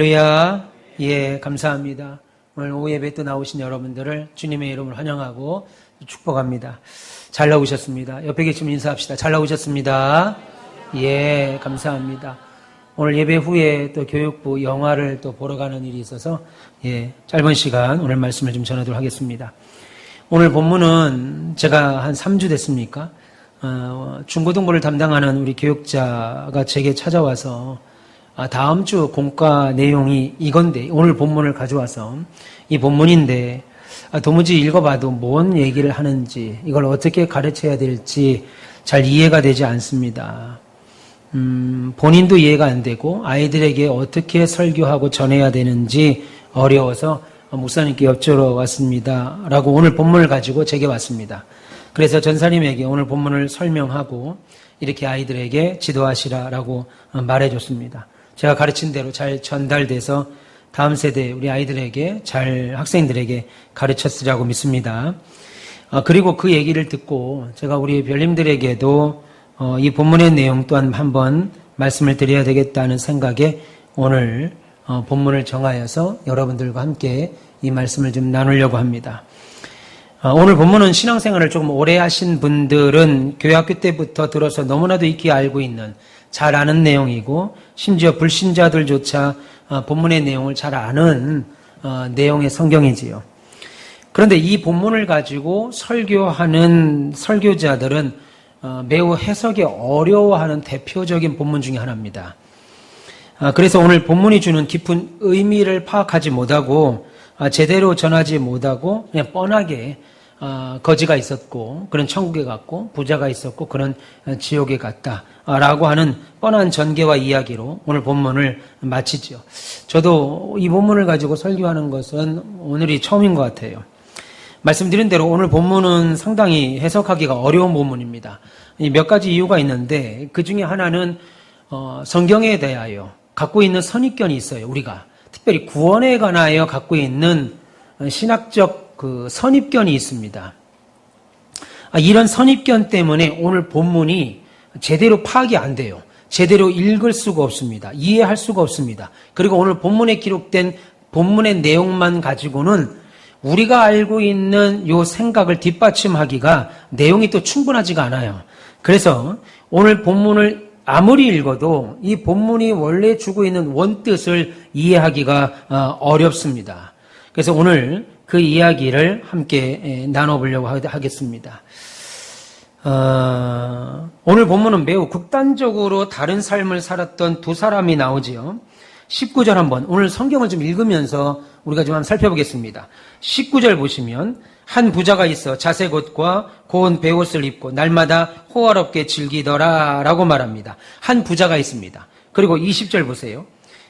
할렐루야. 예, 감사합니다. 오늘 오후 예배 또 나오신 여러분들을 주님의 이름으로 환영하고 축복합니다. 잘 나오셨습니다. 옆에 계시면 인사합시다. 잘 나오셨습니다. 예, 감사합니다. 오늘 예배 후에 또 교육부 영화를 또 보러 가는 일이 있어서 예, 짧은 시간 오늘 말씀을 좀 전하도록 하겠습니다. 오늘 본문은 제가 한 3주 됐습니까? 중고등부를 담당하는 우리 교육자가 제게 찾아와서 다음 주 공과 내용이 이건데 오늘 본문을 가져와서 이 본문인데 도무지 읽어봐도 뭔 얘기를 하는지 이걸 어떻게 가르쳐야 될지 잘 이해가 되지 않습니다. 본인도 이해가 안 되고 아이들에게 어떻게 설교하고 전해야 되는지 어려워서 목사님께 여쭤러 왔습니다. 라고 오늘 본문을 가지고 제게 왔습니다. 그래서 전사님에게 오늘 본문을 설명하고 이렇게 아이들에게 지도하시라라고 말해줬습니다. 제가 가르친 대로 잘 전달돼서 다음 세대 우리 아이들에게 잘 학생들에게 가르쳤으라고 믿습니다. 그리고 그 얘기를 듣고 제가 우리 별님들에게도 이 본문의 내용 또한 한번 말씀을 드려야 되겠다는 생각에 오늘 본문을 정하여서 여러분들과 함께 이 말씀을 좀 나누려고 합니다. 오늘 본문은 신앙생활을 조금 오래 하신 분들은 교회학교 때부터 들어서 너무나도 익히 알고 있는 잘 아는 내용이고 심지어 불신자들조차 본문의 내용을 잘 아는 내용의 성경이지요. 그런데 이 본문을 가지고 설교하는 설교자들은 매우 해석이 어려워하는 대표적인 본문 중에 하나입니다. 그래서 오늘 본문이 주는 깊은 의미를 파악하지 못하고 제대로 전하지 못하고 그냥 뻔하게 거지가 있었고 그런 천국에 갔고 부자가 있었고 그런 지옥에 갔다라고 하는 뻔한 전개와 이야기로 오늘 본문을 마치죠. 저도 이 본문을 가지고 설교하는 것은 오늘이 처음인 것 같아요. 말씀드린 대로 오늘 본문은 상당히 해석하기가 어려운 본문입니다. 몇 가지 이유가 있는데 그 중에 하나는 성경에 대하여 갖고 있는 선입견이 있어요. 우리가 특별히 구원에 관하여 갖고 있는 신학적 그 선입견이 있습니다. 이런 선입견 때문에 오늘 본문이 제대로 파악이 안 돼요. 제대로 읽을 수가 없습니다. 이해할 수가 없습니다. 그리고 오늘 본문에 기록된 본문의 내용만 가지고는 우리가 알고 있는 요 생각을 뒷받침하기가 내용이 또 충분하지가 않아요. 그래서 오늘 본문을 아무리 읽어도 이 본문이 원래 주고 있는 원뜻을 이해하기가 어렵습니다. 그래서 오늘 그 이야기를 함께 나눠보려고 하겠습니다. 오늘 본문은 매우 극단적으로 다른 삶을 살았던 두 사람이 나오지요. 19절 한번 오늘 성경을 좀 읽으면서 우리가 좀 한번 살펴보겠습니다. 19절 보시면 한 부자가 있어 자색 옷과 고운 베옷을 입고 날마다 호화롭게 즐기더라 라고 말합니다. 한 부자가 있습니다. 그리고 20절 보세요.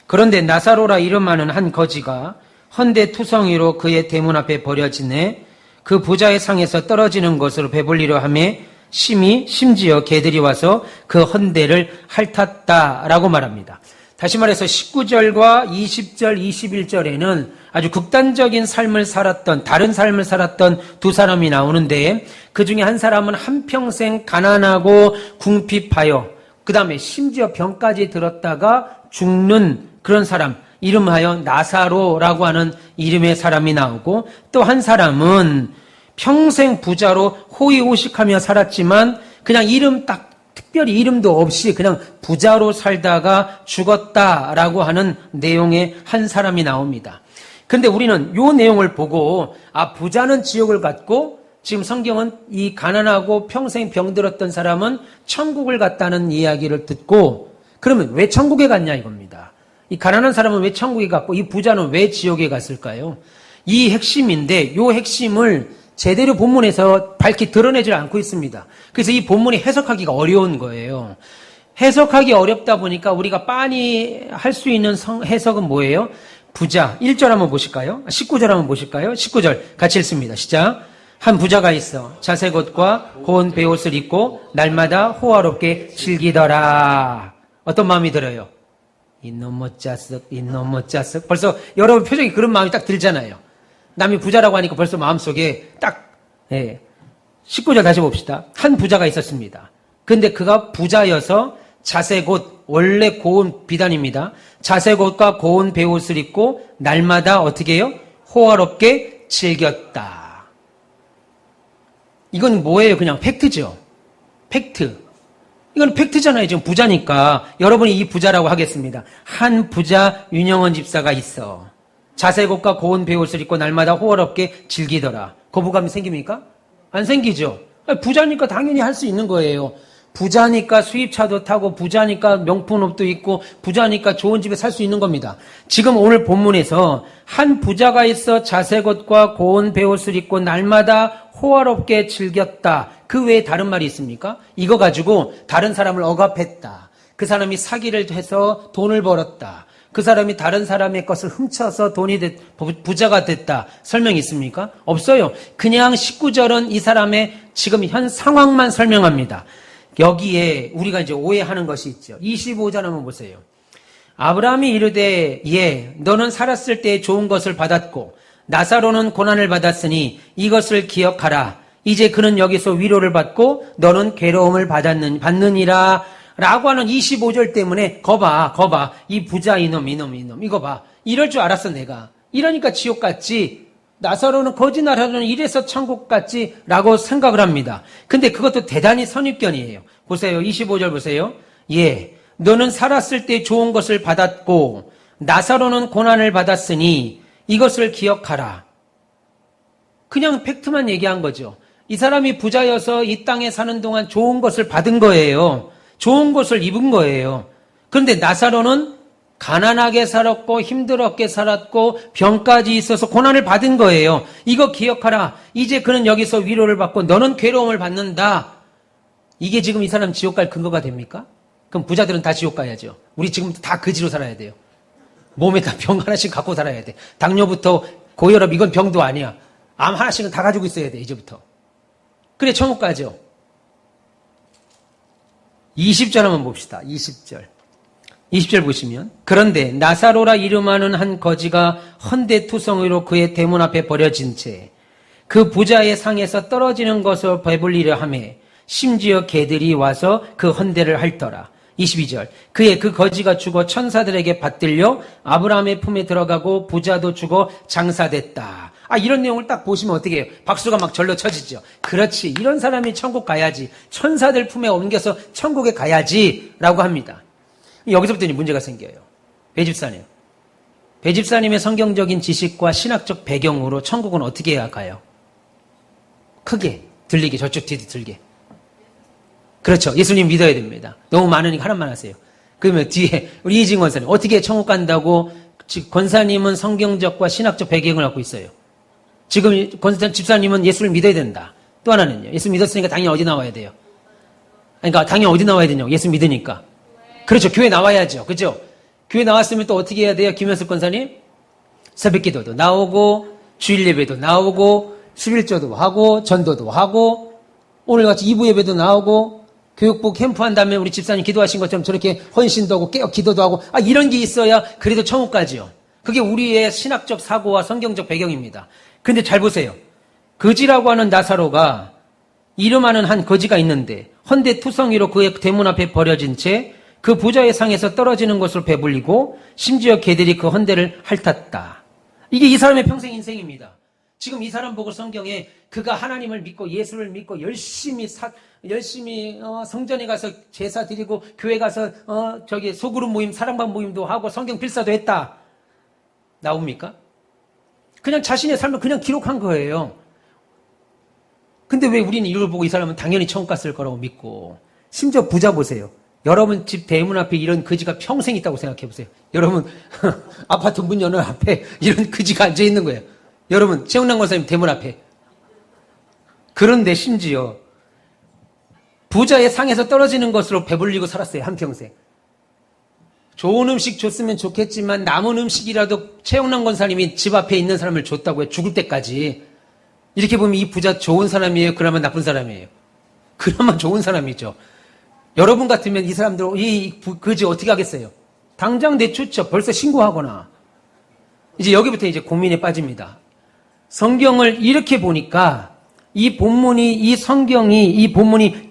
그런데 나사로라 이름하는 한 거지가 헌데 투성이로 그의 대문 앞에 버려지네 그 부자의 상에서 떨어지는 것으로 배불리려 하매 심지어 개들이 와서 그 헌데를 핥았다라고 말합니다. 다시 말해서 19절과 20절, 21절에는 아주 극단적인 삶을 살았던 다른 삶을 살았던 두 사람이 나오는데 그 중에 한 사람은 한평생 가난하고 궁핍하여 그 다음에 심지어 병까지 들었다가 죽는 그런 사람 이름하여 나사로라고 하는 이름의 사람이 나오고 또 한 사람은 평생 부자로 호의호식하며 살았지만 그냥 이름 딱 특별히 이름도 없이 그냥 부자로 살다가 죽었다라고 하는 내용의 한 사람이 나옵니다. 그런데 우리는 이 내용을 보고 부자는 지옥을 갔고 지금 성경은 이 가난하고 평생 병들었던 사람은 천국을 갔다는 이야기를 듣고 그러면 왜 천국에 갔냐 이겁니다. 이 가난한 사람은 왜 천국에 갔고 이 부자는 왜 지옥에 갔을까요? 이 핵심인데 이 핵심을 제대로 본문에서 밝히 드러내질 않고 있습니다. 그래서 이 본문이 해석하기가 어려운 거예요. 해석하기 어렵다 보니까 우리가 빤히 할 수 있는 해석은 뭐예요? 부자. 1절 한번 보실까요? 19절 한번 보실까요? 19절 같이 읽습니다. 시작. 한 부자가 있어 자색 옷과 고운 베옷을 입고 날마다 호화롭게 즐기더라. 어떤 마음이 들어요? 이놈 못 짰어. 벌써 여러분 표정이 그런 마음이 딱 들잖아요. 남이 부자라고 하니까 벌써 마음속에 딱 19절 다시 봅시다. 한 부자가 있었습니다. 근데 그가 부자여서 자색 옷, 원래 고운 비단입니다. 자색 옷과 고운 베옷을 입고 날마다 어떻게 해요? 호화롭게 즐겼다. 이건 뭐예요? 그냥 팩트죠. 팩트. 이건 팩트잖아요. 지금 부자니까. 여러분이 이 부자라고 하겠습니다. 한 부자 윤영원 집사가 있어. 자색 옷과 고운 베옷을 입고 날마다 호화롭게 즐기더라. 거부감이 생깁니까? 안 생기죠. 부자니까 당연히 할 수 있는 거예요. 부자니까 수입차도 타고, 부자니까 명품 옷도 입고, 부자니까 좋은 집에 살 수 있는 겁니다. 지금 오늘 본문에서 한 부자가 있어 자색 옷과 고운 베옷을 입고 날마다 호화롭게 즐겼다. 그 외에 다른 말이 있습니까? 이거 가지고 다른 사람을 억압했다. 그 사람이 사기를 해서 돈을 벌었다. 그 사람이 다른 사람의 것을 훔쳐서 부자가 됐다. 설명이 있습니까? 없어요. 그냥 19절은 이 사람의 지금 현 상황만 설명합니다. 여기에 우리가 이제 오해하는 것이 있죠. 25절 한번 보세요. 아브라함이 이르되 너는 살았을 때 좋은 것을 받았고 나사로는 고난을 받았으니 이것을 기억하라. 이제 그는 여기서 위로를 받고 너는 괴로움을 받느니라. 라고 하는 25절 때문에 거봐. 이 부자 이놈 이거 봐. 이럴 줄 알았어 내가. 이러니까 지옥 같지. 나사로는 거짓말하는 이래서 천국 같지 라고 생각을 합니다. 근데 그것도 대단히 선입견이에요. 보세요. 25절 보세요. 너는 살았을 때 좋은 것을 받았고 나사로는 고난을 받았으니 이것을 기억하라. 그냥 팩트만 얘기한 거죠. 이 사람이 부자여서 이 땅에 사는 동안 좋은 것을 받은 거예요. 좋은 것을 입은 거예요. 그런데 나사로는 가난하게 살았고 힘들었게 살았고 병까지 있어서 고난을 받은 거예요. 이거 기억하라. 이제 그는 여기서 위로를 받고 너는 괴로움을 받는다. 이게 지금 이 사람 지옥 갈 근거가 됩니까? 그럼 부자들은 다 지옥 가야죠. 우리 지금부터 다 그지로 살아야 돼요. 몸에 다 병 하나씩 갖고 살아야 돼. 당뇨부터 고혈압 이건 병도 아니야. 암 하나씩은 다 가지고 있어야 돼 이제부터. 그래 천국 가죠. 20절 한번 봅시다. 20절 보시면 그런데 나사로라 이름하는 한 거지가 헌데투성이로 그의 대문 앞에 버려진 채 그 부자의 상에서 떨어지는 것을 배불리려 하매 심지어 개들이 와서 그 헌데를 핥더라. 22절 그의 그 거지가 죽어 천사들에게 받들려 아브라함의 품에 들어가고 부자도 죽어 장사됐다. 이런 내용을 딱 보시면 어떻게 해요? 박수가 막 절로 쳐지죠. 그렇지. 이런 사람이 천국 가야지. 천사들 품에 옮겨서 천국에 가야지. 라고 합니다. 여기서부터 이제 문제가 생겨요. 배집사님. 배집사님의 성경적인 지식과 신학적 배경으로 천국은 어떻게 해야 가요? 크게, 들리게, 저쪽 뒤에 들게. 그렇죠. 예수님 믿어야 됩니다. 너무 많으니까 하나만 하세요. 그러면 뒤에 우리 이진 권사님 어떻게 천국 간다고 권사님은 성경적과 신학적 배경을 갖고 있어요. 지금 권사 집사님은 예수를 믿어야 된다. 또 하나는요. 예수 믿었으니까 당연히 어디 나와야 돼요? 그러니까 당연히 어디 나와야 되냐고. 예수 믿으니까. 그렇죠. 교회 나와야죠. 그죠? 교회 나왔으면 또 어떻게 해야 돼요? 김현숙 권사님? 새벽기도도 나오고 주일 예배도 나오고 11조도 하고 전도도 하고 오늘같이 2부 예배도 나오고 교육부 캠프 한 다음에 우리 집사님 기도하신 것처럼 저렇게 헌신도 하고 깨어 기도도 하고 이런 게 있어야 그래도 천국 가지요. 그게 우리의 신학적 사고와 성경적 배경입니다. 근데 잘 보세요. 거지라고 하는 나사로가 이름하는 한 거지가 있는데 헌데투성이로 그의 대문 앞에 버려진 채 그 부자의 상에서 떨어지는 것으로 배불리고 심지어 개들이 그 헌데를 핥았다. 이게 이 사람의 평생 인생입니다. 지금 이 사람 보고 성경에 그가 하나님을 믿고 예수를 믿고 열심히 성전에 가서 제사 드리고 교회 가서 소그룹 모임 사랑방 모임도 하고 성경 필사도 했다. 나옵니까? 그냥 자신의 삶을 그냥 기록한 거예요. 근데 왜 우리는 이걸 보고 이 사람은 당연히 천국 갔을 거라고 믿고. 심지어 부자 보세요. 여러분 집 대문 앞에 이런 거지가 평생 있다고 생각해 보세요. 여러분 아파트 문 여는 앞에 이런 거지가 앉아 있는 거예요. 여러분 최영남 권사님 대문 앞에. 그런데 심지어 부자의 상에서 떨어지는 것으로 배불리고 살았어요. 한평생. 좋은 음식 줬으면 좋겠지만 남은 음식이라도 최영남 권사님이 집 앞에 있는 사람을 줬다고요. 죽을 때까지. 이렇게 보면 이 부자 좋은 사람이에요? 그러면 나쁜 사람이에요? 그러면 좋은 사람이죠. 여러분 같으면 이 사람들 이 거지 어떻게 하겠어요? 당장 내쫓죠. 벌써 신고하거나. 이제 여기부터 이제 고민에 빠집니다. 성경을 이렇게 보니까 이 본문이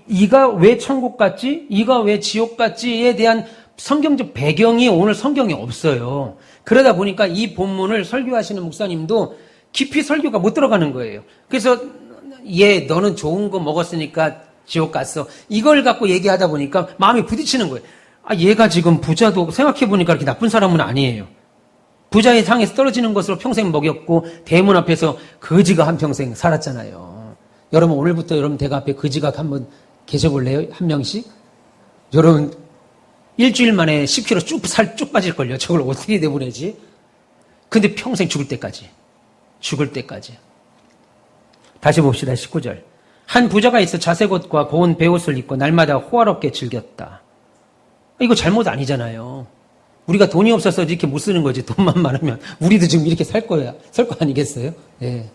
이가 왜 천국 갔지? 이가 왜 지옥 갔지에 대한 성경적 배경이 오늘 성경에 없어요. 그러다 보니까 이 본문을 설교하시는 목사님도 깊이 설교가 못 들어가는 거예요. 그래서 너는 좋은 거 먹었으니까 지옥 갔어. 이걸 갖고 얘기하다 보니까 마음이 부딪히는 거예요. 얘가 지금 부자도 생각해보니까 이렇게 나쁜 사람은 아니에요. 부자의 상에서 떨어지는 것으로 평생 먹였고 대문 앞에서 거지가 한평생 살았잖아요. 여러분 오늘부터 여러분 대가 앞에 거지가 한번 계셔볼래요? 한 명씩? 여러분 일주일 만에 10kg 살 쭉 빠질걸요. 저걸 어떻게 내보내지? 근데 평생 죽을 때까지. 다시 봅시다. 19절. 한 부자가 있어 자색 옷과 고운 베옷을 입고 날마다 호화롭게 즐겼다. 이거 잘못 아니잖아요. 우리가 돈이 없어서 이렇게 못 쓰는 거지. 돈만 많으면 우리도 지금 이렇게 살 거 아니겠어요? 예.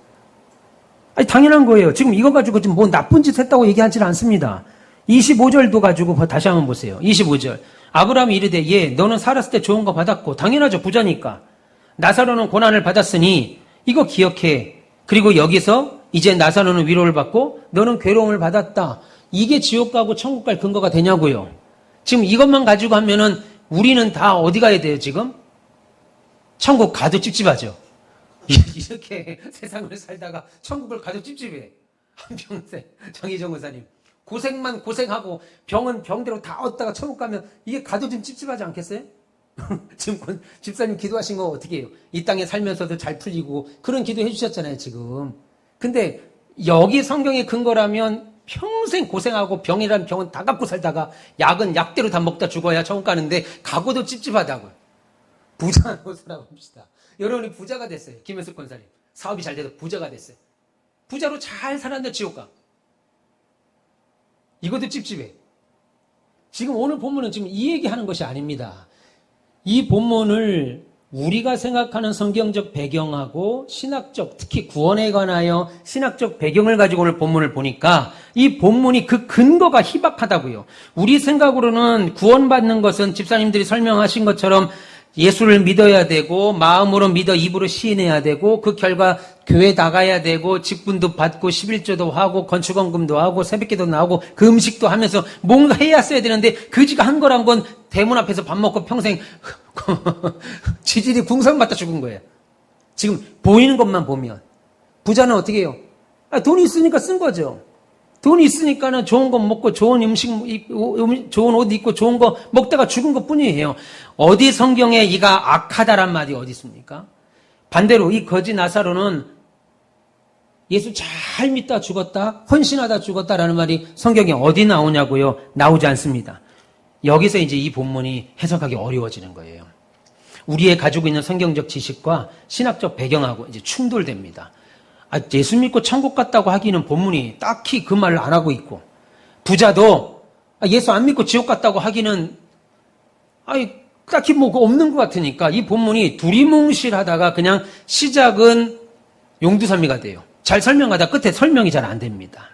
당연한 거예요. 지금 이거 가지고 지금 뭐 나쁜 짓 했다고 얘기하지는 않습니다. 25절도 가지고 다시 한번 보세요. 25절. 아브라함이 이르되 너는 살았을 때 좋은 거 받았고 당연하죠. 부자니까. 나사로는 고난을 받았으니 이거 기억해. 그리고 여기서 이제 나사로는 위로를 받고 너는 괴로움을 받았다. 이게 지옥 가고 천국 갈 근거가 되냐고요. 지금 이것만 가지고 하면은 우리는 다 어디 가야 돼요 지금? 천국 가도 찝찝하죠. 이렇게 세상을 살다가 천국을 가도 찝찝해. 한평생 정희정 의사님 고생만 고생하고 병은 병대로 다 얻다가 천국 가면 이게 가도 좀 찝찝하지 않겠어요? 지금 집사님 기도하신 거 어떻게 해요? 이 땅에 살면서도 잘 풀리고 그런 기도 해주셨잖아요 지금. 근데 여기 성경의 근거라면 평생 고생하고 병이라는 병은 다 갖고 살다가 약은 약대로 다 먹다 죽어야 천국 가는데 가고도 찝찝하다고요. 부자 노사라고 합시다. 여러분이 부자가 됐어요. 김현숙 권사님 사업이 잘 돼서 부자가 됐어요. 부자로 잘 살았는데 지옥 가. 이것도 찝찝해. 지금 오늘 본문은 지금 이 얘기하는 것이 아닙니다. 이 본문을 우리가 생각하는 성경적 배경하고 신학적, 특히 구원에 관하여 신학적 배경을 가지고 오늘 본문을 보니까 이 본문이 그 근거가 희박하다고요. 우리 생각으로는 구원받는 것은 집사님들이 설명하신 것처럼 예수를 믿어야 되고 마음으로 믿어 입으로 시인해야 되고 그 결과 교회 나가야 되고 직분도 받고 11조도 하고 건축원금도 하고 새벽기도 나오고 그 음식도 하면서 뭔가 해야 써야 되는데 그지가 한 거란 건 대문 앞에서 밥 먹고 평생 지질이 궁상받다 죽은 거예요. 지금 보이는 것만 보면 부자는 어떻게 해요? 돈이 있으니까 쓴 거죠. 돈이 있으니까는 좋은 거 먹고 좋은 음식, 좋은 옷 입고 좋은 거 먹다가 죽은 것 뿐이에요. 어디 성경에 이가 악하다란 말이 어디 있습니까? 반대로 이 거지 나사로는 예수 잘 믿다 죽었다, 헌신하다 죽었다라는 말이 성경에 어디 나오냐고요? 나오지 않습니다. 여기서 이제 이 본문이 해석하기 어려워지는 거예요. 우리의 가지고 있는 성경적 지식과 신학적 배경하고 이제 충돌됩니다. 예수 믿고 천국 갔다고 하기는 본문이 딱히 그 말을 안 하고 있고, 부자도 예수 안 믿고 지옥 갔다고 하기는 딱히 뭐 없는 것 같으니까 이 본문이 두리뭉실하다가 그냥 시작은 용두사미가 돼요. 잘 설명하다 끝에 설명이 잘 안 됩니다.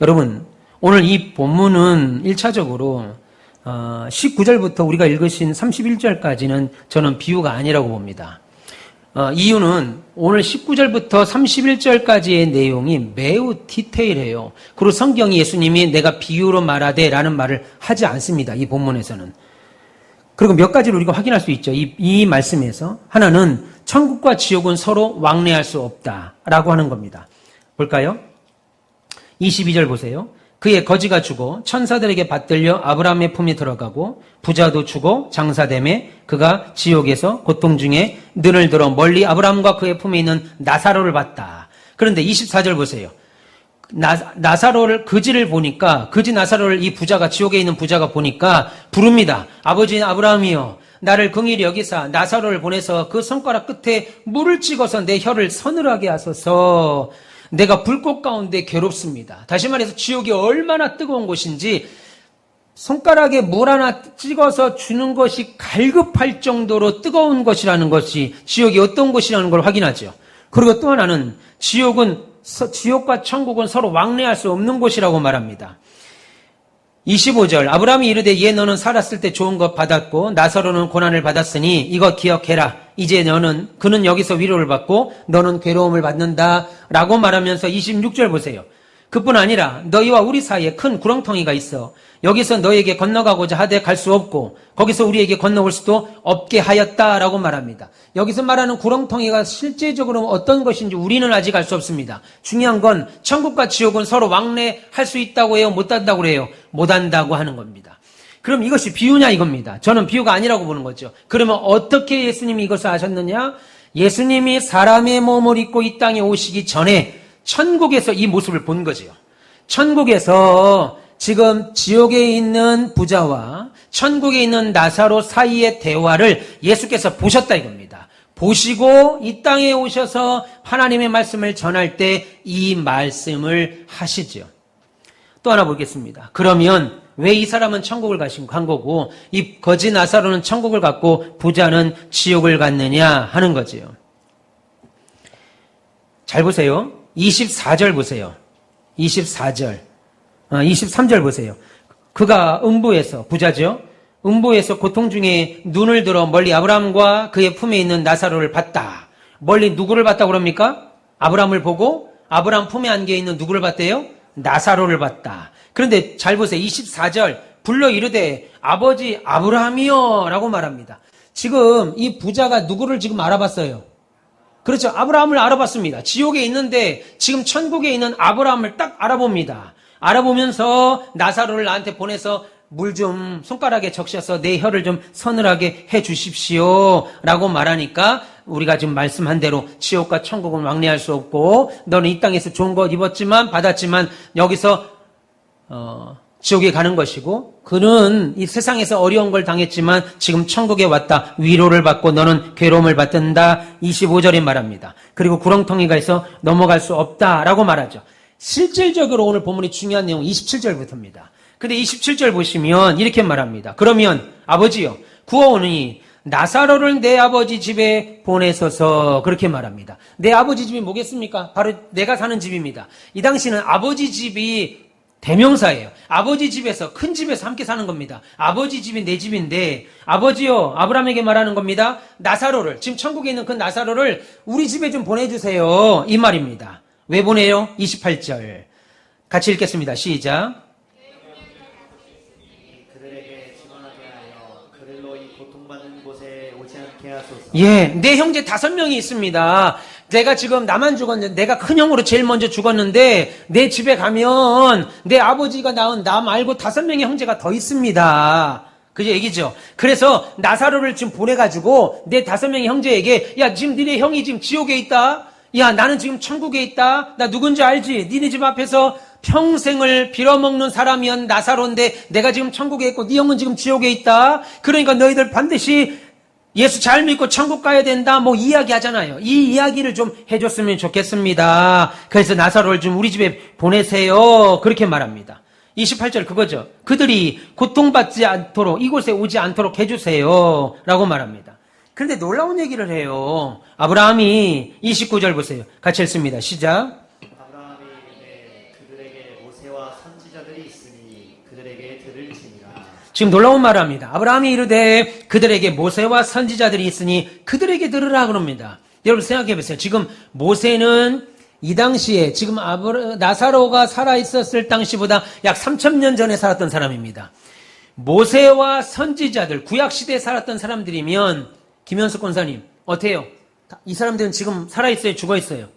여러분, 오늘 이 본문은 1차적으로 19절부터 우리가 읽으신 31절까지는 저는 비유가 아니라고 봅니다. 이유는 오늘 19절부터 31절까지의 내용이 매우 디테일해요. 그리고 성경이 예수님이 내가 비유로 말하되 라는 말을 하지 않습니다. 이 본문에서는. 그리고 몇 가지를 우리가 확인할 수 있죠. 이 말씀에서. 하나는 천국과 지옥은 서로 왕래할 수 없다라고 하는 겁니다. 볼까요? 22절 보세요. 그의 거지가 죽어 천사들에게 받들려 아브라함의 품에 들어가고 부자도 죽어 장사됨에 그가 지옥에서 고통 중에 눈을 들어 멀리 아브라함과 그의 품에 있는 나사로를 봤다. 그런데 24절 보세요. 나사로를 거지를 보니까 거지 나사로를 이 부자가 지옥에 있는 부자가 보니까 부릅니다. 아버지 아브라함이여 나를 긍휼히 여기사 나사로를 보내서 그 손가락 끝에 물을 찍어서 내 혀를 서늘하게 하소서. 내가 불꽃 가운데 괴롭습니다. 다시 말해서 지옥이 얼마나 뜨거운 곳인지 손가락에 물 하나 찍어서 주는 것이 갈급할 정도로 뜨거운 것이라는 것이 지옥이 어떤 곳이라는 걸 확인하죠. 그리고 또 하나는 지옥과 천국은 서로 왕래할 수 없는 곳이라고 말합니다. 25절 아브라함이 이르되 너는 살았을 때 좋은 것 받았고 나사로는 고난을 받았으니 이거 기억해라. 이제 그는 여기서 위로를 받고 너는 괴로움을 받는다 라고 말하면서 26절 보세요. 그뿐 아니라 너희와 우리 사이에 큰 구렁텅이가 있어. 여기서 너에게 건너가고자 하되 갈 수 없고 거기서 우리에게 건너올 수도 없게 하였다라고 말합니다. 여기서 말하는 구렁텅이가 실제적으로 어떤 것인지 우리는 아직 알 수 없습니다. 중요한 건 천국과 지옥은 서로 왕래할 수 있다고 해요? 못한다고 해요? 못한다고 하는 겁니다. 그럼 이것이 비유냐 이겁니다. 저는 비유가 아니라고 보는 거죠. 그러면 어떻게 예수님이 이것을 아셨느냐? 예수님이 사람의 몸을 입고 이 땅에 오시기 전에 천국에서 이 모습을 본 거죠. 천국에서 지금 지옥에 있는 부자와 천국에 있는 나사로 사이의 대화를 예수께서 보셨다 이겁니다. 보시고 이 땅에 오셔서 하나님의 말씀을 전할 때 이 말씀을 하시죠. 또 하나 보겠습니다. 그러면 왜 이 사람은 천국을 간 거고 이 거지 나사로는 천국을 갔고 부자는 지옥을 갔느냐 하는 거지요. 잘 보세요. 24절 보세요. 24절. 23절 보세요. 그가 음부에서, 부자죠? 음부에서 고통 중에 눈을 들어 멀리 아브라함과 그의 품에 있는 나사로를 봤다. 멀리 누구를 봤다고 그럽니까? 아브라함을 보고 아브라함 품에 안겨 있는 누구를 봤대요? 나사로를 봤다. 그런데 잘 보세요. 24절 불러 이르되 아버지 아브라함이여 라고 말합니다. 지금 이 부자가 누구를 지금 알아봤어요? 그렇죠. 아브라함을 알아봤습니다. 지옥에 있는데 지금 천국에 있는 아브라함을 딱 알아봅니다. 알아보면서 나사로를 나한테 보내서 물 좀 손가락에 적셔서 내 혀를 좀 서늘하게 해 주십시오 라고 말하니까 우리가 지금 말씀한 대로 지옥과 천국은 왕래할 수 없고 너는 이 땅에서 좋은 것 입었지만 받았지만 여기서 지옥에 가는 것이고 그는 이 세상에서 어려운 걸 당했지만 지금 천국에 왔다. 위로를 받고 너는 괴로움을 받는다. 25절에 말합니다. 그리고 구렁텅이가 있어 넘어갈 수 없다라고 말하죠. 실질적으로 오늘 본문이 중요한 내용 27절부터입니다. 근데 27절 보시면 이렇게 말합니다. 그러면 아버지여 구하오니 나사로를 내 아버지 집에 보내소서 그렇게 말합니다. 내 아버지 집이 뭐겠습니까? 바로 내가 사는 집입니다. 이 당시는 아버지 집이 대명사예요. 아버지 집에서 큰 집에서 함께 사는 겁니다. 아버지 집이 내 집인데 아버지요 아브라함에게 말하는 겁니다. 나사로를 지금 천국에 있는 그 나사로를 우리 집에 좀 보내주세요 이 말입니다. 왜 보내요? 28절 같이 읽겠습니다. 시작. 그들에게 증언하게 하여 그들로 이 고통받는 곳에 오지 않게 하소서. 예, 내 형제 5명이 있습니다. 내가 지금 나만 죽었는데 내가 큰 형으로 제일 먼저 죽었는데 내 집에 가면 내 아버지가 낳은 나 말고 5명의 형제가 더 있습니다. 그죠 얘기죠. 그래서 나사로를 지금 보내가지고 내 5명의 형제에게 야 지금 니네 형이 지금 지옥에 있다. 야 나는 지금 천국에 있다. 나 누군지 알지? 니네 집 앞에서 평생을 빌어먹는 사람이었 나사로인데 내가 지금 천국에 있고 네 형은 지금 지옥에 있다. 그러니까 너희들 반드시 예수 잘 믿고 천국 가야 된다. 뭐 이야기 하잖아요. 이 이야기를 좀 해줬으면 좋겠습니다. 그래서 나사로를 좀 우리 집에 보내세요. 그렇게 말합니다. 28절 그거죠. 그들이 고통받지 않도록 이곳에 오지 않도록 해주세요. 라고 말합니다. 그런데 놀라운 얘기를 해요. 아브라함이 29절 보세요. 같이 읽습니다. 시작. 아브라함이 이르되 그들에게 모세와 선지자들이 있으니 그들에게 들을지니라. 지금 놀라운 말을 합니다. 아브라함이 이르되 그들에게 모세와 선지자들이 있으니 그들에게 들으라 그럽니다. 여러분 생각해 보세요. 지금 모세는 이 당시에 지금 나사로가 살아있었을 당시보다 약 3,000년 전에 살았던 사람입니다. 모세와 선지자들 구약시대에 살았던 사람들이면 김현숙 권사님 어때요? 이 사람들은 지금 살아있어요? 죽어있어요?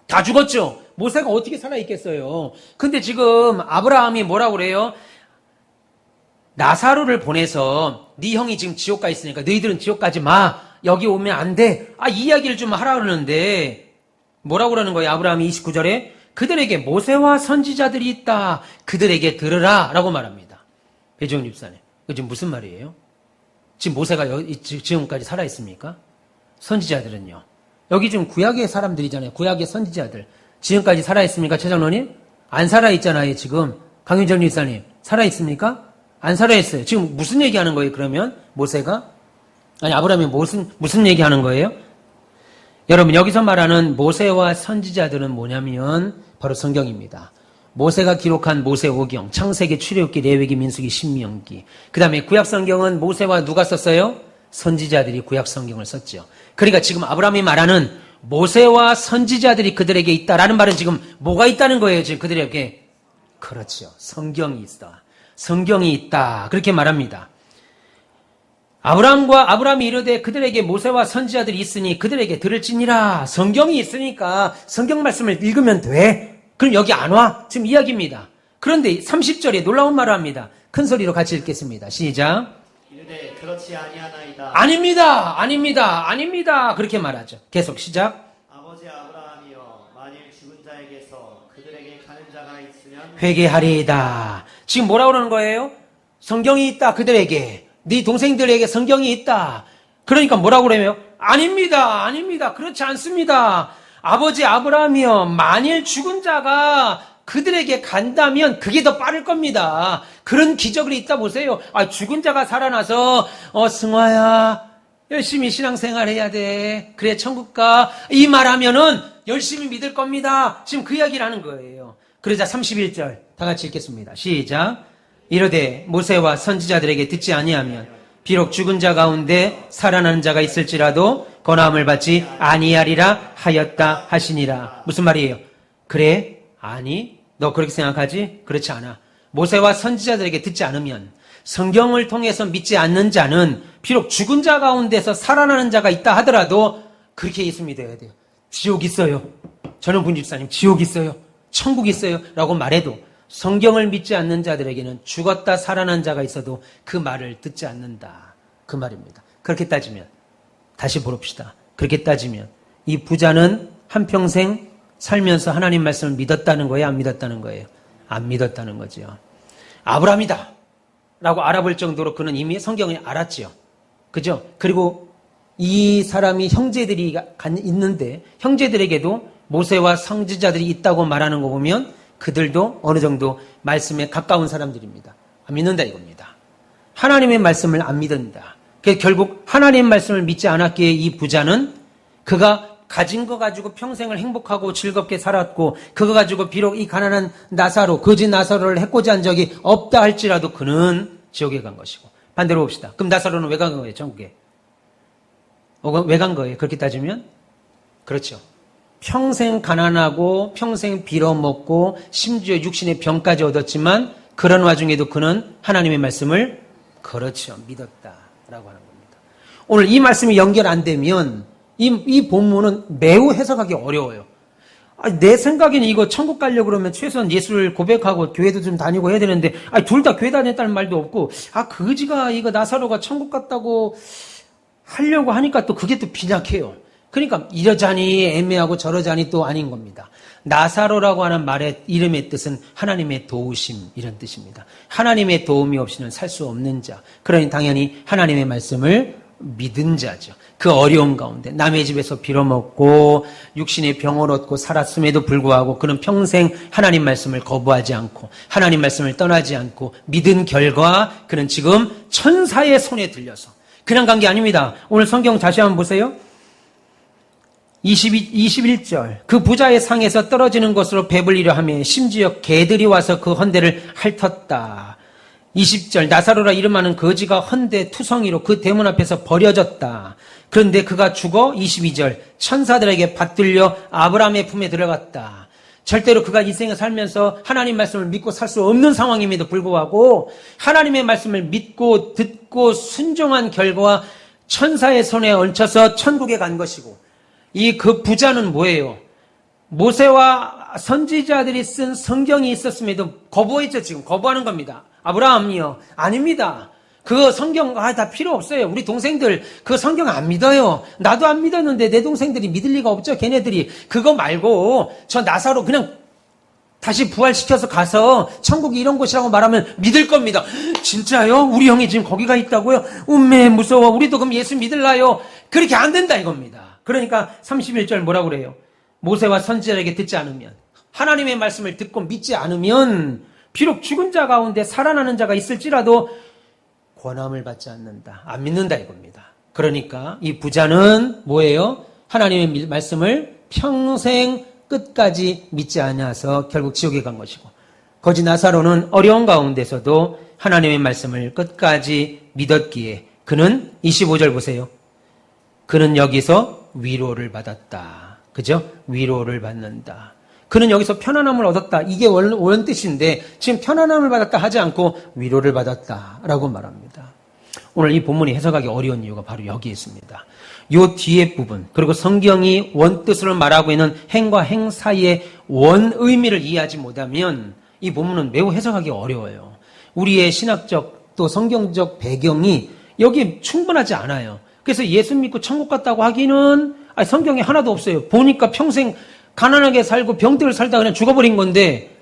다 죽었죠? 모세가 어떻게 살아있겠어요? 근데 지금 아브라함이 뭐라고 그래요? 나사로를 보내서 네 형이 지금 지옥 가 있으니까 너희들은 지옥 가지 마. 여기 오면 안 돼. 이 이야기를 좀 하라 그러는데 뭐라고 그러는 거예요? 아브라함이 29절에 그들에게 모세와 선지자들이 있다. 그들에게 들으라 라고 말합니다. 배종훈 집사님 이거 지금 무슨 말이에요? 지금 모세가 지금까지 살아있습니까? 선지자들은요. 여기 지금 구약의 사람들이잖아요. 구약의 선지자들. 지금까지 살아있습니까? 최장로님? 안 살아있잖아요. 지금. 강윤정 집사님. 살아있습니까? 안 살아있어요. 지금 무슨 얘기하는 거예요? 그러면 모세가? 아니 아브라함이 무슨 얘기하는 거예요? 여러분 여기서 말하는 모세와 선지자들은 뭐냐면 바로 성경입니다. 모세가 기록한 모세오경, 창세기, 출애굽기, 레위기, 민수기, 신명기. 그 다음에 구약성경은 모세와 누가 썼어요? 선지자들이 구약성경을 썼죠. 그러니까 지금 아브라함이 말하는 모세와 선지자들이 그들에게 있다라는 말은 지금 뭐가 있다는 거예요? 지금 그들에게. 그렇죠. 성경이 있다. 성경이 있다. 그렇게 말합니다. 아브라함이 이르되 그들에게 모세와 선지자들이 있으니 그들에게 들을지니라. 성경이 있으니까 성경 말씀을 읽으면 돼. 그럼 여기 안 와? 지금 이야기입니다. 그런데 30절에 놀라운 말을 합니다. 큰 소리로 같이 읽겠습니다. 시작. 이르되 그렇지 아니하나이다. 아닙니다. 그렇게 말하죠. 계속 시작. 아버지 아브라함이여 만일 죽은 자에게서 그들에게 가는 자가 있으면 회개하리이다. 지금 뭐라고 그러는 거예요? 성경이 있다 그들에게. 네 동생들에게 성경이 있다. 그러니까 뭐라고 그래요? 아닙니다. 그렇지 않습니다. 아버지 아브라함이여 만일 죽은 자가 그들에게 간다면 그게 더 빠를 겁니다. 그런 기적이 있다 보세요. 죽은 자가 살아나서 승화야 열심히 신앙생활 해야 돼. 그래 천국 가. 이 말하면은 열심히 믿을 겁니다. 지금 그 이야기를 하는 거예요. 그러자 31절 다 같이 읽겠습니다. 시작. 이르되 모세와 선지자들에게 듣지 아니하면 비록 죽은 자 가운데 살아나는 자가 있을지라도 권함을 받지 아니하리라 하였다 하시니라. 무슨 말이에요? 그래? 아니? 너 그렇게 생각하지? 그렇지 않아. 모세와 선지자들에게 듣지 않으면 성경을 통해서 믿지 않는 자는 비록 죽은 자 가운데서 살아나는 자가 있다 하더라도 그렇게 예수 믿어야 돼요. 지옥 있어요. 저는 분집사님 지옥 있어요. 천국 있어요. 라고 말해도 성경을 믿지 않는 자들에게는 죽었다 살아난 자가 있어도 그 말을 듣지 않는다. 그 말입니다. 그렇게 따지면 다시 볼읍시다. 그렇게 따지면 이 부자는 한평생 살면서 하나님 말씀을 믿었다는 거예요? 안 믿었다는 거예요? 안 믿었다는 거죠. 아브라함이다 라고 알아볼 정도로 그는 이미 성경을 알았지요. 그죠? 그리고 이 사람이 형제들이 있는데 형제들에게도 모세와 선지자들이 있다고 말하는 거 보면 그들도 어느 정도 말씀에 가까운 사람들입니다. 안 믿는다 이겁니다. 하나님의 말씀을 안 믿는다. 그래서 결국 하나님의 말씀을 믿지 않았기에 이 부자는 그가 가진 거 가지고 평생을 행복하고 즐겁게 살았고 그거 가지고 비록 이 가난한 나사로 거지 나사로를 해코지 한 적이 없다 할지라도 그는 지옥에 간 것이고 반대로 봅시다. 그럼 나사로는 왜 간 거예요? 천국에. 왜 간 거예요? 그렇게 따지면 그렇죠. 평생 가난하고 평생 빌어먹고 심지어 육신의 병까지 얻었지만 그런 와중에도 그는 하나님의 말씀을 그렇죠. 믿었다라고 하는 겁니다. 오늘 이 말씀이 연결 안 되면 이 본문은 매우 해석하기 어려워요. 내 생각에는 이거 천국 가려고 그러면 최소한 예수를 고백하고 교회도 좀 다니고 해야 되는데 둘 다 교회 다녔다는 말도 없고 그지가 이거 나사로가 천국 갔다고 하려고 하니까 또 그게 또 빈약해요. 그러니까 이러자니 애매하고 저러자니 또 아닌 겁니다. 나사로라고 하는 말의 이름의 뜻은 하나님의 도우심 이런 뜻입니다. 하나님의 도움이 없이는 살 수 없는 자. 그러니 당연히 하나님의 말씀을 믿은 자죠. 그 어려운 가운데 남의 집에서 빌어먹고 육신의 병을 얻고 살았음에도 불구하고 그는 평생 하나님 말씀을 거부하지 않고 하나님 말씀을 떠나지 않고 믿은 결과 그는 지금 천사의 손에 들려서 그냥 간 게 아닙니다. 오늘 성경 다시 한번 보세요. 21절 그 부자의 상에서 떨어지는 것으로 배불리려 하며 심지어 개들이 와서 그 헌대를 핥었다. 20절 나사로라 이름하는 거지가 헌대 투성이로 그 대문 앞에서 버려졌다. 그런데 그가 죽어 22절 천사들에게 받들려 아브라함의 품에 들어갔다. 절대로 그가 인생을 살면서 하나님 말씀을 믿고 살 수 없는 상황임에도 불구하고 하나님의 말씀을 믿고 듣고 순종한 결과 천사의 손에 얹혀서 천국에 간 것이고 그 부자는 뭐예요? 모세와 선지자들이 쓴 성경이 있었음에도 거부했죠. 지금 거부하는 겁니다. 아브라함이요. 아닙니다. 그 성경 다 필요 없어요. 우리 동생들 그 성경 안 믿어요. 나도 안 믿었는데 내 동생들이 믿을 리가 없죠. 걔네들이. 그거 말고 저 나사로 그냥 다시 부활시켜서 가서 천국이 이런 곳이라고 말하면 믿을 겁니다. 진짜요? 우리 형이 지금 거기가 있다고요? 무서워. 우리도 그럼 예수 믿을라요? 그렇게 안 된다 이겁니다. 그러니까 31절 뭐라고 그래요? 모세와 선지자에게 듣지 않으면 하나님의 말씀을 듣고 믿지 않으면 비록 죽은 자 가운데 살아나는 자가 있을지라도 권함을 받지 않는다. 안 믿는다 이겁니다. 그러니까 이 부자는 뭐예요? 하나님의 말씀을 평생 끝까지 믿지 않아서 결국 지옥에 간 것이고 거지 나사로는 어려운 가운데서도 하나님의 말씀을 끝까지 믿었기에 그는 25절 보세요. 그는 여기서 위로를 받았다. 그죠? 위로를 받는다. 그는 여기서 편안함을 얻었다. 이게 원 뜻인데 지금 편안함을 받았다 하지 않고 위로를 받았다라고 말합니다. 오늘 이 본문이 해석하기 어려운 이유가 바로 여기에 있습니다. 요 뒤에 부분, 그리고 성경이 원뜻으로 말하고 있는 행과 행 사이의 원 의미를 이해하지 못하면 이 본문은 매우 해석하기 어려워요. 우리의 신학적 또 성경적 배경이 여기 충분하지 않아요. 그래서 예수 믿고 천국 갔다고 하기는 성경에 하나도 없어요. 보니까 평생 가난하게 살고 병들을 살다 그냥 죽어버린 건데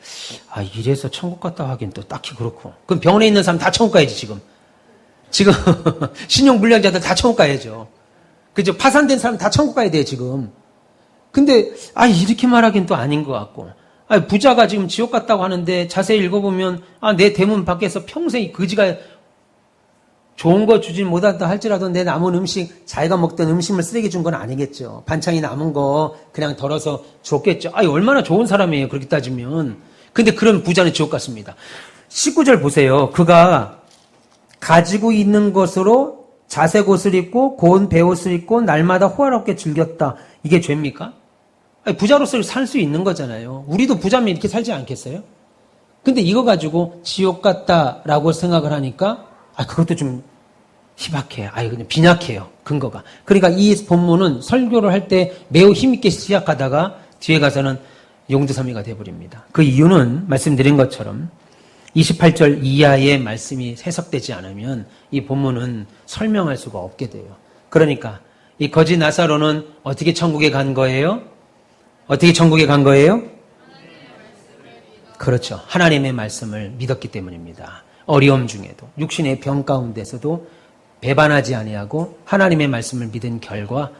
이래서 천국 갔다고 하긴 또 딱히 그렇고. 그럼 병원에 있는 사람 다 천국 가야지 지금 신용 불량자들 다 천국 가야죠. 그죠? 파산된 사람 다 천국 가야 돼요 지금. 근데 이렇게 말하긴 또 아닌 것 같고. 부자가 지금 지옥 갔다고 하는데 자세히 읽어보면 내 대문 밖에서 평생 이 거지가 좋은 거 주진 못한다 할지라도 내 남은 음식, 자기가 먹던 음식물 쓰레기 준 건 아니겠죠. 반찬이 남은 거 그냥 덜어서 줬겠죠. 얼마나 좋은 사람이에요 그렇게 따지면. 근데 그런 부자는 지옥 갔습니다. 19절 보세요. 그가 가지고 있는 것으로 자색 옷을 입고 고운 베옷을 입고 날마다 호화롭게 즐겼다. 이게 죄입니까? 부자로서 살 수 있는 거잖아요. 우리도 부자면 이렇게 살지 않겠어요? 근데 이거 가지고 지옥 갔다라고 생각을 하니까 그것도 좀 희박해. 그냥 빈약해요. 근거가. 그러니까 이 본문은 설교를 할 때 매우 힘있게 시작하다가 뒤에 가서는 용두사미가 되어버립니다. 그 이유는 말씀드린 것처럼 28절 이하의 말씀이 해석되지 않으면 이 본문은 설명할 수가 없게 돼요. 그러니까 이 거지 나사로는 어떻게 천국에 간 거예요? 어떻게 천국에 간 거예요? 그렇죠. 하나님의 말씀을 믿었기 때문입니다. 어려움 중에도 육신의 병 가운데서도 배반하지 아니하고 하나님의 말씀을 믿은 결과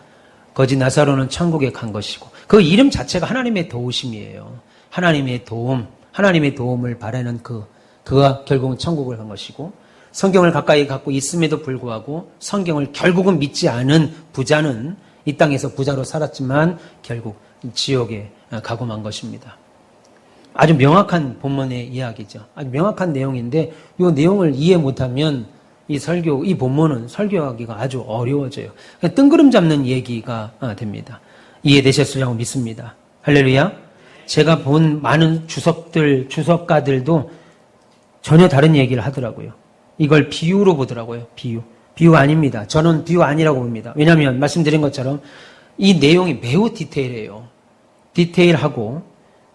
거지 나사로는 천국에 간 것이고 그 이름 자체가 하나님의 도우심이에요. 하나님의 도움, 하나님의 도움을 바라는 그가 결국은 천국을 간 것이고 성경을 가까이 갖고 있음에도 불구하고 성경을 결국은 믿지 않은 부자는 이 땅에서 부자로 살았지만 결국 지옥에 가고 만 것입니다. 아주 명확한 본문의 이야기죠. 아주 명확한 내용인데 이 내용을 이해 못하면 이 본문은 설교하기가 아주 어려워져요. 뜬구름 잡는 얘기가 됩니다. 이해되셨으리라고 믿습니다. 할렐루야. 제가 본 많은 주석가들도 전혀 다른 얘기를 하더라고요. 이걸 비유로 보더라고요. 비유 아닙니다. 저는 비유 아니라고 봅니다. 왜냐하면 말씀드린 것처럼 이 내용이 매우 디테일해요. 디테일하고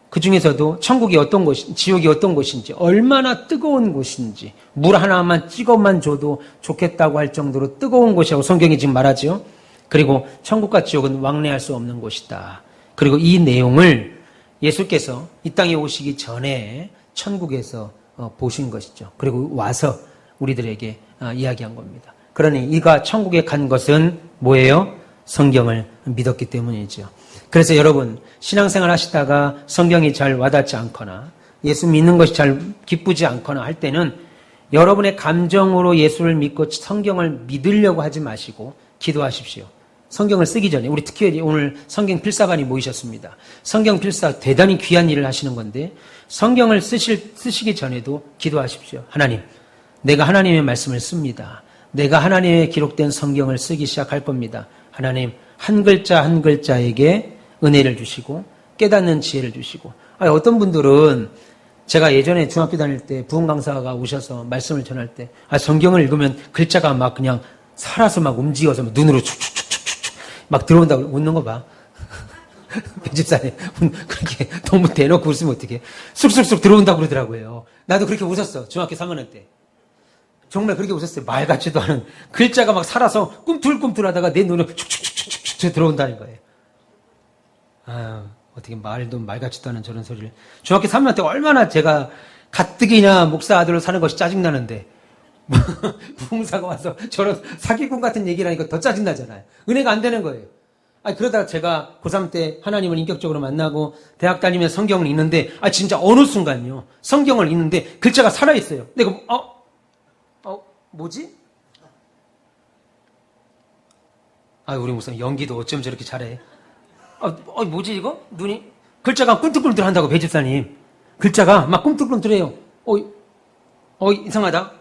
그 중에서도 천국이 어떤 곳인지, 지옥이 어떤 곳인지, 얼마나 뜨거운 곳인지, 물 하나만 찍어만 줘도 좋겠다고 할 정도로 뜨거운 곳이라고 성경이 지금 말하죠. 그리고 천국과 지옥은 왕래할 수 없는 곳이다. 그리고 이 내용을 예수께서 이 땅에 오시기 전에 천국에서 보신 것이죠. 그리고 와서 우리들에게 이야기한 겁니다. 그러니 이가 천국에 간 것은 뭐예요? 성경을 믿었기 때문이죠. 그래서 여러분 신앙생활 하시다가 성경이 잘 와닿지 않거나 예수 믿는 것이 잘 기쁘지 않거나 할 때는 여러분의 감정으로 예수를 믿고 성경을 믿으려고 하지 마시고 기도하십시오. 성경을 쓰기 전에 우리 특히 오늘 성경 필사반이 모이셨습니다. 성경 필사 대단히 귀한 일을 하시는 건데 성경을 쓰시기 전에도 기도하십시오. 하나님, 내가 하나님의 말씀을 씁니다. 내가 하나님의 기록된 성경을 쓰기 시작할 겁니다. 하나님, 한 글자 한 글자에게 은혜를 주시고 깨닫는 지혜를 주시고. 어떤 분들은 제가 예전에 중학교 다닐 때 부흥 강사가 오셔서 말씀을 전할 때 성경을 읽으면 글자가 막 그냥 살아서 막 움직여서 막 눈으로 축축축축축 막 들어온다고 웃는 거 봐. 배집사님 그렇게 너무 대놓고 웃으면 어떡해. 쑥쑥쑥 들어온다고 그러더라고요. 나도 그렇게 웃었어. 중학교 3학년 때. 정말 그렇게 웃었어요. 말 같지도 않은 글자가 막 살아서 꿈틀꿈틀하다가 내 눈에 축축축축축 들어온다는 거예요. 어떻게 말도 말 같지도 않은 저런 소리를. 중학교 3학년 때 얼마나 제가 가뜩이나 목사 아들로 사는 것이 짜증나는데 부흥사가 와서 저런 사기꾼 같은 얘기를 하니까 더 짜증나잖아요. 은혜가 안 되는 거예요. 그러다가 제가 고3 때 하나님을 인격적으로 만나고 대학 다니면서 성경을 읽는데 진짜 어느 순간요. 성경을 읽는데 글자가 살아있어요. 내가 뭐지? 우리 목사님 연기도 어쩜 저렇게 잘해. 뭐지 이거? 눈이 글자가 꿈틀꿈틀 한다고 배집사님. 글자가 막 꿈틀꿈틀해요. 이상하다.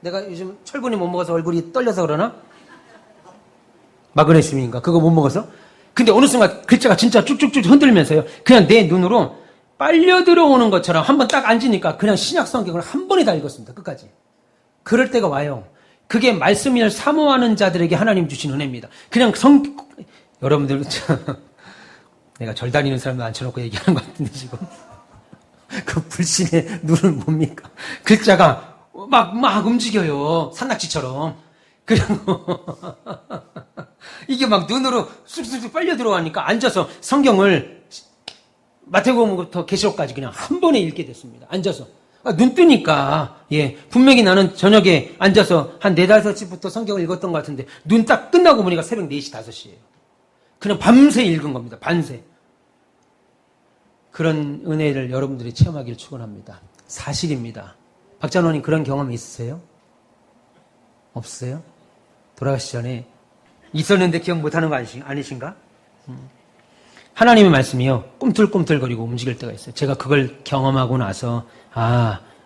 내가 요즘 철분이 못 먹어서 얼굴이 떨려서 그러나? 마그네슘인가? 그거 못 먹어서? 근데 어느 순간 글자가 진짜 쭉쭉쭉 흔들면서요. 그냥 내 눈으로 빨려 들어오는 것처럼 한번 딱 앉으니까 그냥 신약 성경을 한 번에 다 읽었습니다. 끝까지. 그럴 때가 와요. 그게 말씀을 사모하는 자들에게 하나님 주신 은혜입니다. 그냥 여러분들, 내가 절 다니는 사람도 앉혀놓고 얘기하는 것 같은데, 지금. 그 불신의 눈은 뭡니까? 글자가 막 움직여요. 산낙지처럼. 그리고, 이게 막 눈으로 쑥쑥쑥 빨려 들어가니까 앉아서 성경을 마태복음부터 계시록까지 그냥 한 번에 읽게 됐습니다. 앉아서. 눈 뜨니까, 예, 분명히 나는 저녁에 앉아서 한 4, 5시부터 성경을 읽었던 것 같은데, 눈 딱 끝나고 보니까 새벽 4시, 5시예요. 그냥 밤새 읽은 겁니다. 밤새. 그런 은혜를 여러분들이 체험하기를 축원합니다. 사실입니다. 박찬호님 그런 경험 있으세요? 없으세요? 돌아가시기 전에 있었는데 기억 못하는 거 아니신가? 하나님의 말씀이요, 꿈틀꿈틀거리고 움직일 때가 있어요. 제가 그걸 경험하고 나서,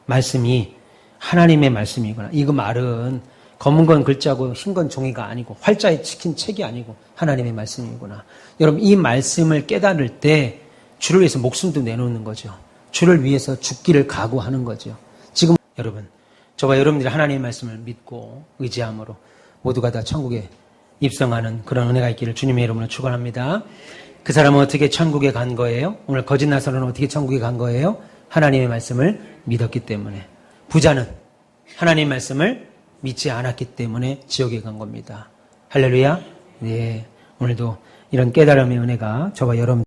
말씀이 하나님의 말씀이구나. 이거 말은 검은 건 글자고 흰 건 종이가 아니고 활자에 찍힌 책이 아니고 하나님의 말씀이구나. 여러분, 이 말씀을 깨달을 때 주를 위해서 목숨도 내놓는 거죠. 주를 위해서 죽기를 각오하는 거죠. 지금 여러분, 저와 여러분들이 하나님의 말씀을 믿고 의지함으로 모두가 다 천국에 입성하는 그런 은혜가 있기를 주님의 이름으로 축원합니다. 그 사람은 어떻게 천국에 간 거예요? 오늘 거짓 나사로는 어떻게 천국에 간 거예요? 하나님의 말씀을 믿었기 때문에. 부자는 하나님의 말씀을 믿지 않았기 때문에 지옥에 간 겁니다. 할렐루야. 네, 오늘도 이런 깨달음의 은혜가 저와 여러분